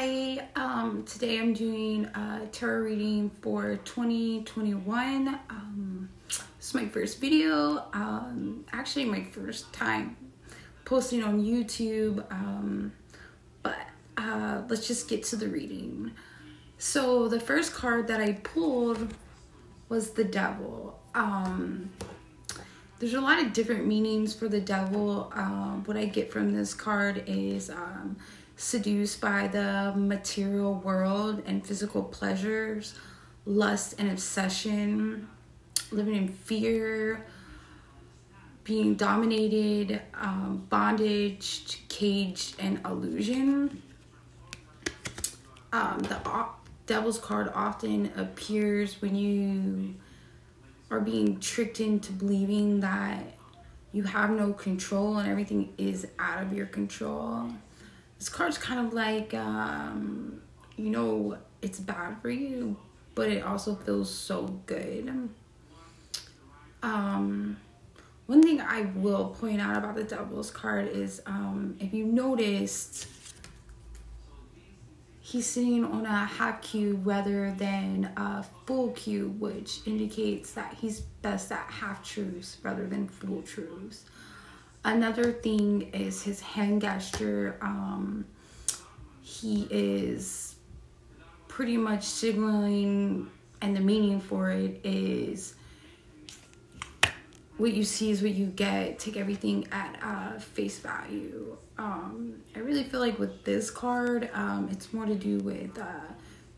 Hi, today I'm doing a tarot reading for 2021. This is my first video, actually my first time posting on YouTube, but let's just get to the reading. So the first card that I pulled was the Devil. There's a lot of different meanings for the Devil. What I get from this card is seduced by the material world and physical pleasures, lust and obsession, living in fear, being dominated, bondage, caged, and illusion. The Devil's card often appears when you are being tricked into believing that you have no control and everything is out of your control. This card's kind of like, you know, it's bad for you, but it also feels so good. One thing I will point out about the Devil's card is, if you noticed, he's sitting on a half cube rather than a full cube, which indicates that he's best at half truths rather than full truths. Another thing is his hand gesture. He is pretty much signaling, and the meaning for it is what you see is what you get. Take everything at face value. I really feel like with this card, it's more to do with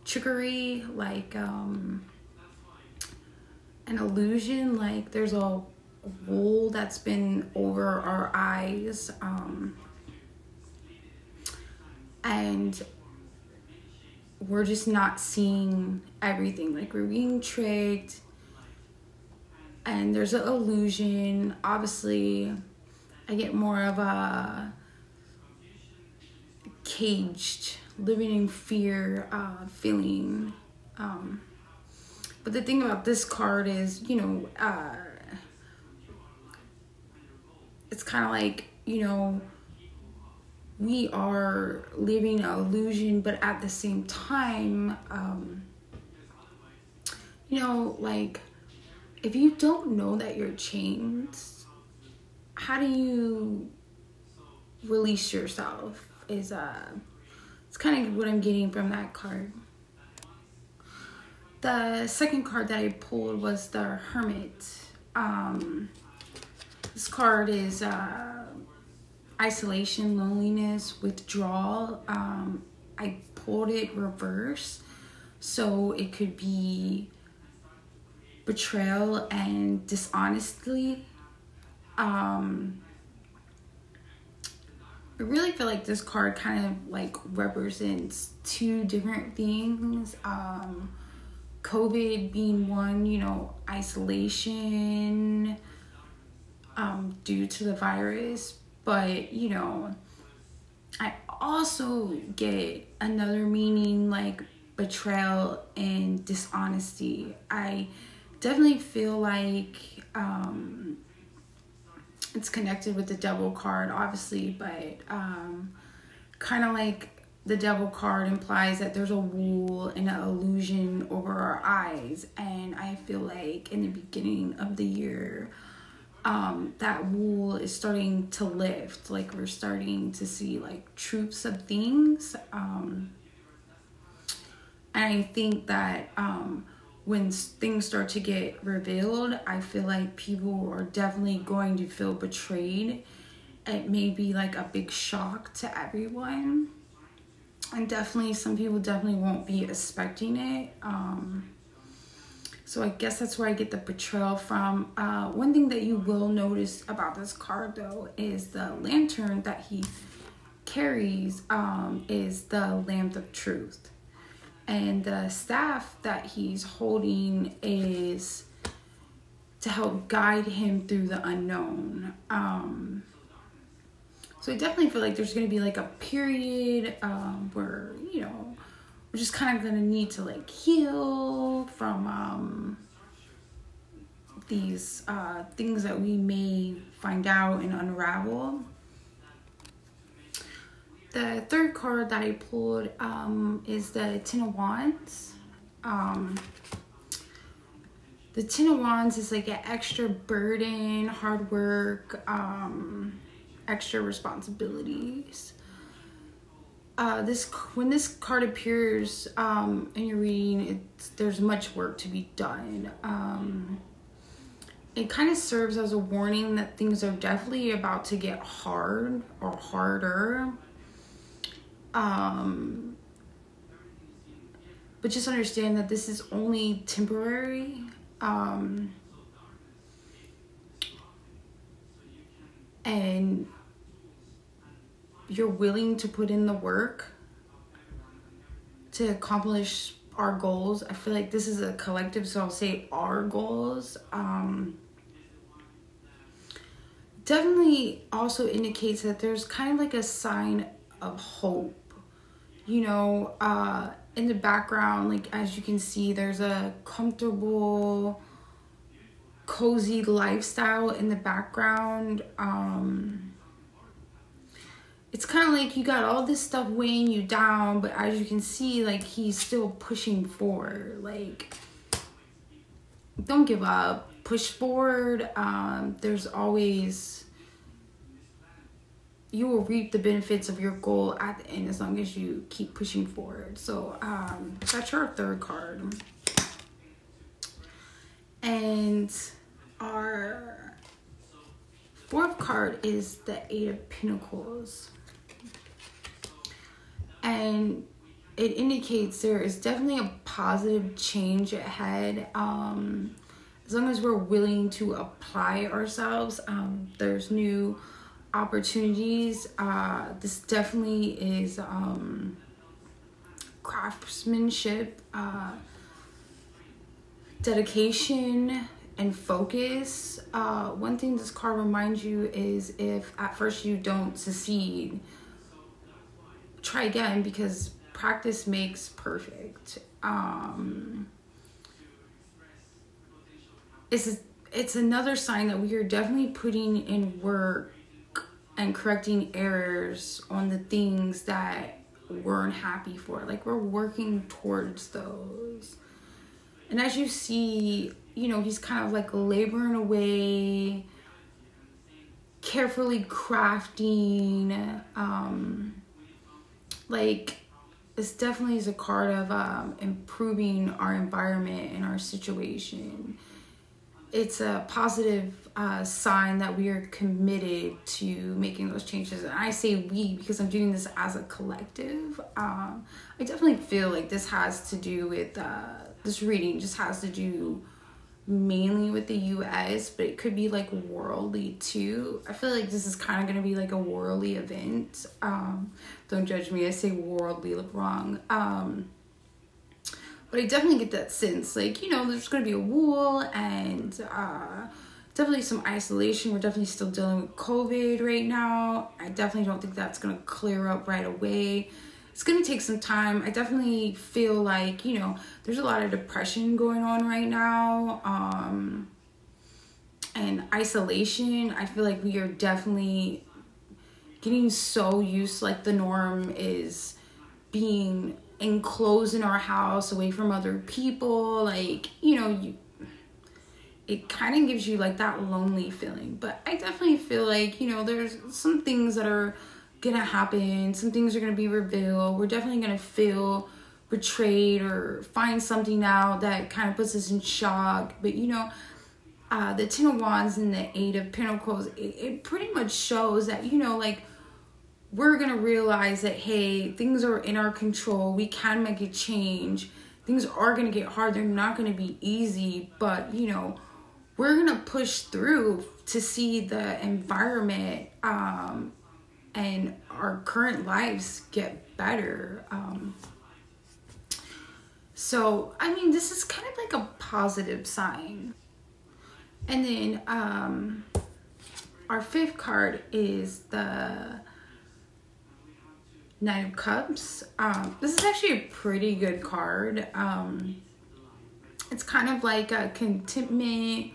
trickery, like an illusion, like there's a wool that's been over our eyes, and we're just not seeing everything, like we're being tricked, and there's an illusion. Obviously I get more of a caged, living in fear feeling, but the thing about this card is, you know, it's kind of like, you know, we are living an illusion, but at the same time, you know, like, if you don't know that you're chained, how do you release yourself? It's kind of what I'm getting from that card. The second card that I pulled was the Hermit. This card is isolation, loneliness, withdrawal. I pulled it reverse, so it could be betrayal and dishonesty. I really feel like this card kind of like represents two different things. COVID being one, you know, isolation due to the virus, but, you know, I also get another meaning like betrayal and dishonesty. I definitely feel like it's connected with the Devil card, obviously, but kind of like the Devil card implies that there's a wool and an illusion over our eyes, and I feel like in the beginning of the year, that wool is starting to lift, like we're starting to see like truths of things, and I think that when things start to get revealed, I feel like people are definitely going to feel betrayed. It may be like a big shock to everyone, and definitely some people definitely won't be expecting it. So I guess that's where I get the betrayal from. One thing that you will notice about this card, though, is the lantern that he carries is the lamp of truth. And the staff that he's holding is to help guide him through the unknown. So I definitely feel like there's going to be like a period where, you know, we're just kind of going to need to like heal from these things that we may find out and unravel. The third card that I pulled is the Ten of Wands. The Ten of Wands is like an extra burden, hard work, extra responsibilities. When this card appears in your reading, there's much work to be done. It kind of serves as a warning that things are definitely about to get hard or harder. But just understand that this is only temporary. And you're willing to put in the work to accomplish our goals. I feel like this is a collective, so I'll say our goals. Definitely also indicates that there's kind of like a sign of hope. You know, in the background, like as you can see, there's a comfortable, cozy lifestyle in the background. It's kind of like you got all this stuff weighing you down, but as you can see, like he's still pushing forward. Like, don't give up, push forward. There's always, you will reap the benefits of your goal at the end as long as you keep pushing forward. So that's our third card. And our fourth card is the Eight of Pentacles. And it indicates there is definitely a positive change ahead. As long as we're willing to apply ourselves, there's new opportunities. This definitely is craftsmanship, dedication, and focus. One thing this card reminds you is if at first you don't succeed, try again, because practice makes perfect. It's another sign that we are definitely putting in work and correcting errors on the things that weren't happy for. Like, we're working towards those. And as you see, you know, he's kind of like laboring away, carefully crafting. Like, this definitely is a card of improving our environment and our situation. It's a positive sign that we are committed to making those changes. And I say we because I'm doing this as a collective. I definitely feel like this has to do with, this reading just has to do mainly with the US, but it could be like worldly too. I feel like this is kind of going to be like a worldly event. Don't judge me, I say worldly, look wrong. But I definitely get that sense, like, you know, there's going to be a war and definitely some isolation. We're definitely still dealing with COVID right now. I definitely don't think that's going to clear up right away. It's going to take some time. I definitely feel like, you know, there's a lot of depression going on right now. And isolation. I feel like we are definitely getting so used to, like, the norm is being enclosed in our house, away from other people. Like, you know, it kind of gives you like that lonely feeling. But I definitely feel like, you know, there's some things that are gonna happen, some things are gonna be revealed. We're definitely gonna feel betrayed or find something out that kind of puts us in shock. But, you know, the Ten of Wands and the Eight of Pentacles, it pretty much shows that, you know, like, we're going to realize that, hey, things are in our control. We can make a change. Things are going to get hard. They're not going to be easy. But, you know, we're going to push through to see the environment and our current lives get better. So, I mean, this is kind of like a positive sign. And then our fifth card is the Nine of Cups. This is actually a pretty good card. It's kind of like a contentment,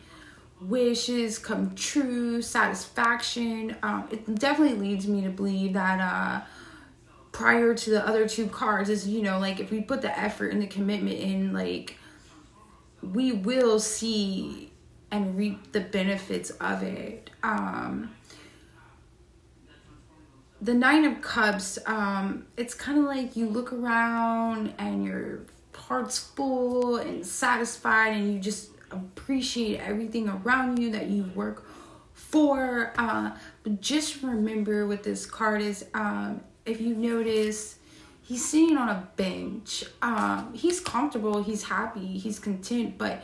wishes come true, satisfaction. It definitely leads me to believe that prior to the other two cards is, you know, like if we put the effort and the commitment in, like we will see and reap the benefits of it. The Nine of Cups, it's kind of like you look around and your heart's full and satisfied, and you just appreciate everything around you that you work for. But just remember with this card is, if you notice, he's sitting on a bench. He's comfortable, he's happy, he's content, but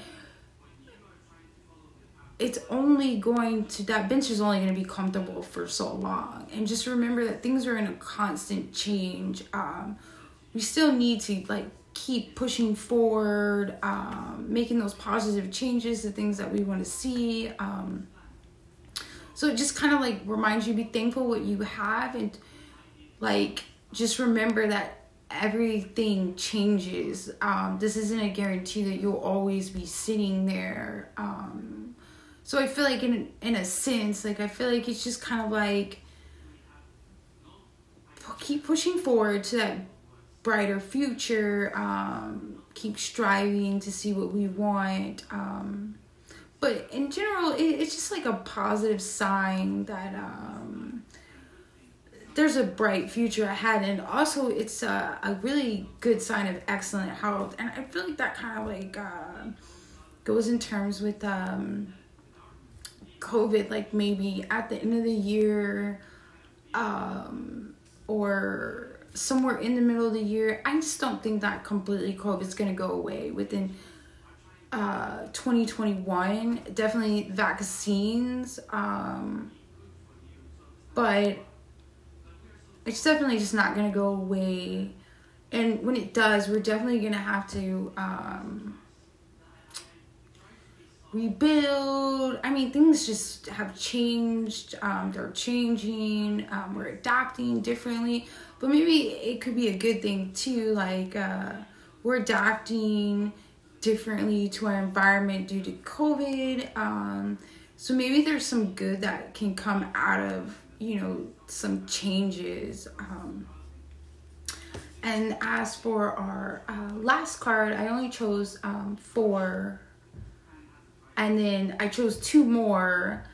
it's only going to, that bench is only going to be comfortable for so long. And just remember that things are in a constant change. We still need to like keep pushing forward, making those positive changes, the things that we want to see. So it just kind of like reminds you, be thankful what you have, and like just remember that everything changes. This isn't a guarantee that you'll always be sitting there. So I feel like in a sense, like I feel like it's just kind of like keep pushing forward to that brighter future, keep striving to see what we want. But in general, it's just like a positive sign that there's a bright future ahead. And also it's a really good sign of excellent health. And I feel like that kind of like goes in terms with COVID, like maybe at the end of the year, or somewhere in the middle of the year. I just don't think that completely COVID's going to go away within 2021. Definitely vaccines, but it's definitely just not going to go away. And when it does, we're definitely going to have to rebuild. I mean, things just have changed. They're changing. We're adapting differently. But maybe it could be a good thing too. Like we're adapting differently to our environment due to COVID. So maybe there's some good that can come out of, you know, some changes. And as for our last card, I only chose 4. And then I chose 2 more.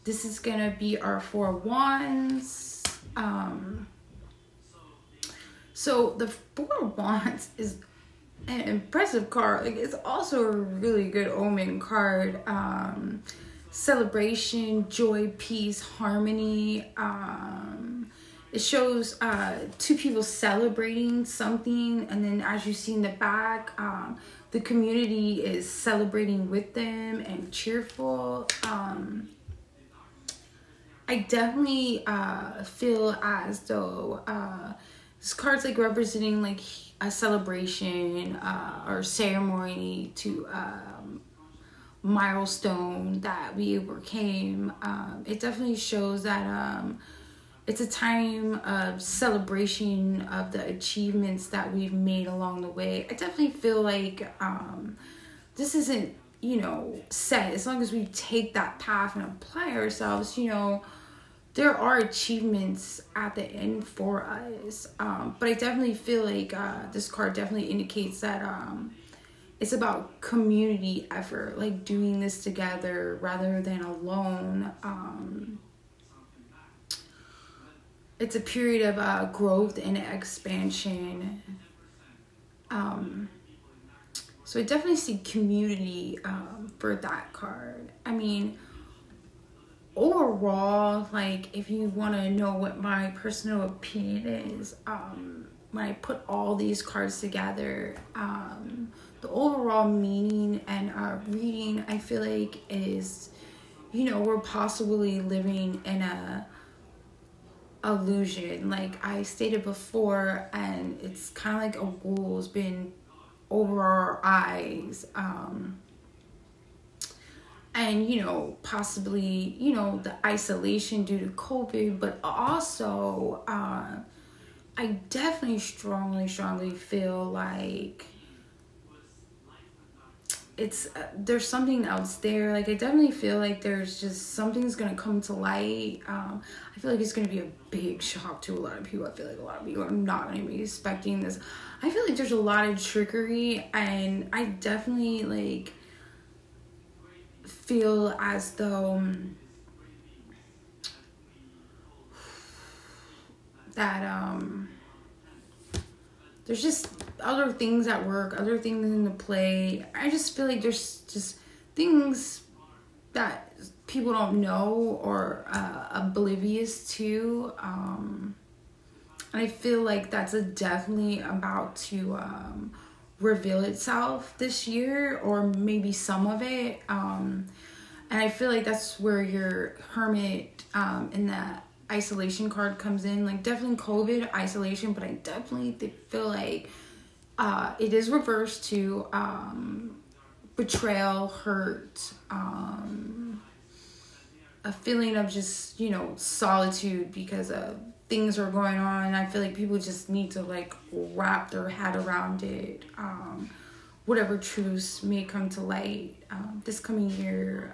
This is going to be our 4 Wands. So the 4 Wands is an impressive card. Like, it's also a really good omen card. Celebration, joy, peace, harmony. It shows 2 people celebrating something. And then as you see in the back, the community is celebrating with them and cheerful. I definitely feel as though this card's like representing like a celebration or ceremony to milestone that we overcame. It definitely shows that it's a time of celebration of the achievements that we've made along the way. I definitely feel like this isn't, you know, set. As long as we take that path and apply ourselves, you know, there are achievements at the end for us. But I definitely feel like this card definitely indicates that it's about community effort, like doing this together rather than alone. It's a period of growth and expansion. So I definitely see community for that card. I mean, overall, like, if you want to know what my personal opinion is, when I put all these cards together, the overall meaning and reading, I feel like is, you know, we're possibly living in a illusion, like I stated before, and it's kind of like a wool's been over our eyes, and, you know, possibly, you know, the isolation due to COVID, but also I definitely strongly feel like it's there's something else there. Like, I definitely feel like there's just something's gonna come to light. I feel like it's gonna be a big shock to a lot of people. I feel like a lot of people are not gonna be expecting this. I feel like there's a lot of trickery, and I definitely like feel as though that there's just other things at work, other things in the play. I just feel like there's just things that people don't know or oblivious to. And I feel like that's definitely about to reveal itself this year, or maybe some of it. And I feel like that's where your Hermit in that isolation card comes in. Like, definitely COVID isolation, but I definitely feel like it is reversed to betrayal, hurt, a feeling of just, you know, solitude because of things are going on. I feel like people just need to like wrap their head around it. Whatever truths may come to light this coming year.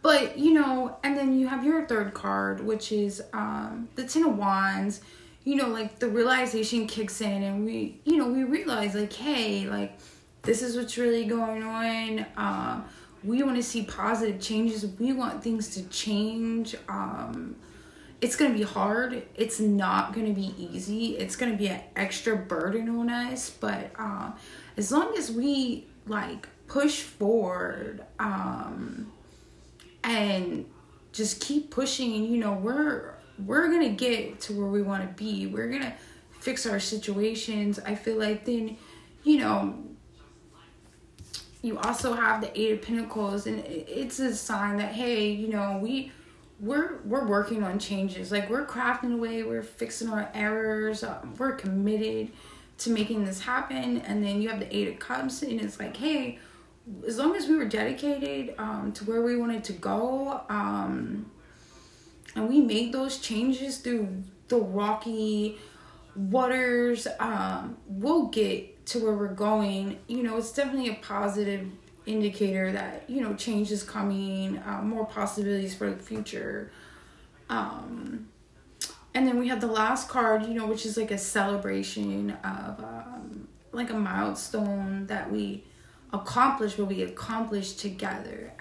But, you know, and then you have your third card, which is the Ten of Wands. You know, like, the realization kicks in, and we realize, like, hey, like, this is what's really going on. We want to see positive changes. We want things to change. It's going to be hard. It's not going to be easy. It's going to be an extra burden on us. But as long as we, like, push forward, and just keep pushing, you know, we're gonna get to where we want to be. We're gonna fix our situations. I feel like then, you know, you also have the Eight of Pentacles, and it's a sign that, hey, you know, we're working on changes. Like, we're crafting away, we're fixing our errors, we're committed to making this happen. And then you have the Eight of Cups, and it's like, hey, as long as we were dedicated to where we wanted to go, and we made those changes through the rocky waters, we'll get to where we're going. You know, it's definitely a positive indicator that, you know, change is coming, more possibilities for the future. And then we have the last card, you know, which is like a celebration of like a milestone that we accomplish, what we accomplished together.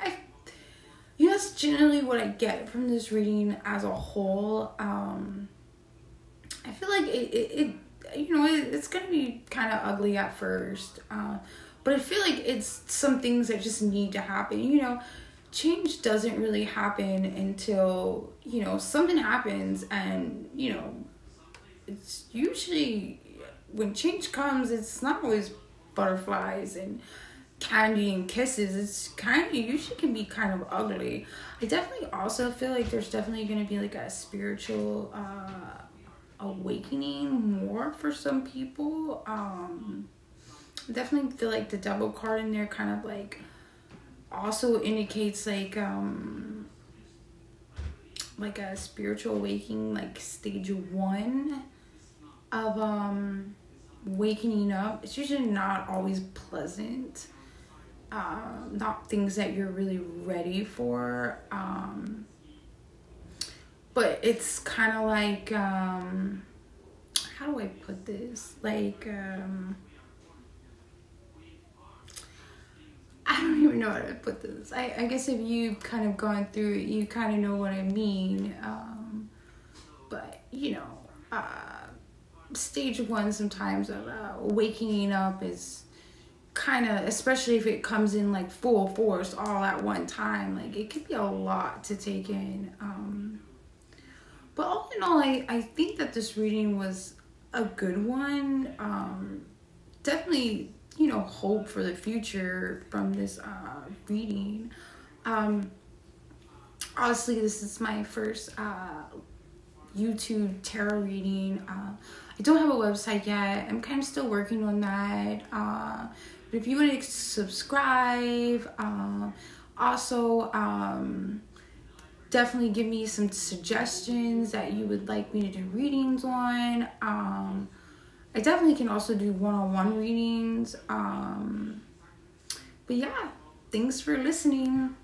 That's generally what I get from this reading as a whole. I feel like it's gonna be kind of ugly at first, but I feel like it's some things that just need to happen. You know, change doesn't really happen until, you know, something happens, and, you know, it's usually when change comes, it's not always butterflies and candy and kisses. It's usually can be kind of ugly. I definitely also feel like there's definitely going to be like a spiritual awakening more for some people. I definitely feel like the Devil card in there kind of like also indicates like a spiritual awakening, like stage 1 of wakening up. It's usually not always pleasant. Not things that you're really ready for. But it's kind of like, how do I put this? Like, I don't even know how to put this. I guess if you've kind of gone through it, you kind of know what I mean. But, you know, stage 1 sometimes of waking up is kind of, especially if it comes in like full force all at one time, like it could be a lot to take in. But all in all, I think that this reading was a good one. Definitely, you know, hope for the future from this reading. Honestly, this is my first YouTube tarot reading. I don't have a website yet. I'm kind of still working on that. But if you want to subscribe, also definitely give me some suggestions that you would like me to do readings on. I definitely can also do one-on-one readings. But yeah, thanks for listening.